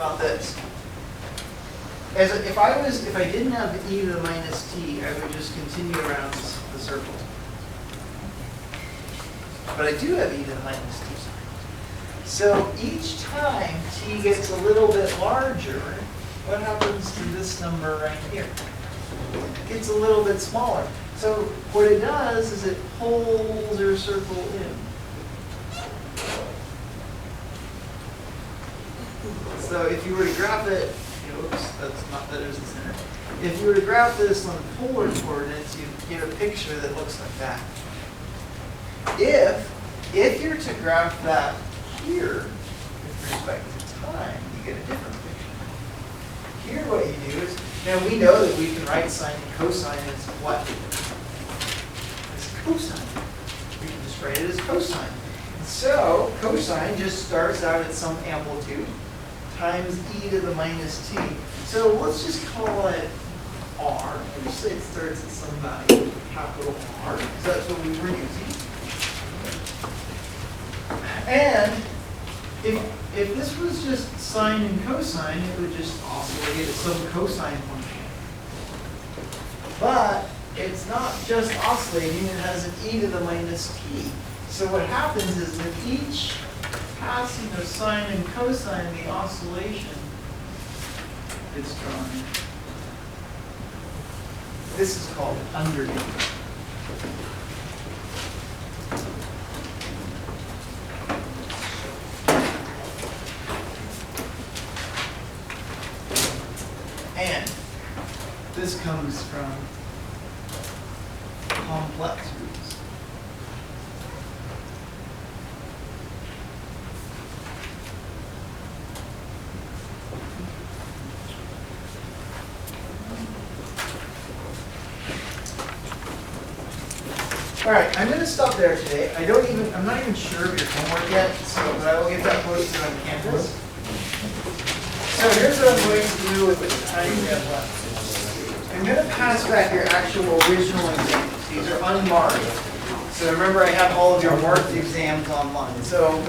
about this. If I didn't have e to the minus t, I would just continue around the circle. But I do have e to the minus t. So each time t gets a little bit larger, what happens to this number right here? It gets a little bit smaller. So what it does is it pulls your circle in. So if you were to graph it, oops, that isn't center. If you were to graph this on polar coordinates, you get a picture that looks like that. If you're to graph that here with respect to time, you get a different picture. Here what you do is, now we know that we can write sine and cosine as what? As cosine. We can just write it as cosine. And so cosine just starts out at some amplitude times e to the minus t. So let's just call it r. Let's say it starts at some value, capital R, because that's what we were using. And if this was just sine and cosine, it would just oscillate at some cosine function. But it's not just oscillating, it has an e to the minus t. So what happens is that each passing of sine and cosine, the oscillation is drawn. This is called underdating. And this comes from complex roots. All right, I'm going to stop there today. I'm not even sure of your homework yet, but I will get that posted on campus. So here's what I'm going to do with the time we have left. I'm going to pass back your actual original exams. These are unmarked. So remember, I have all of your marked exams online. So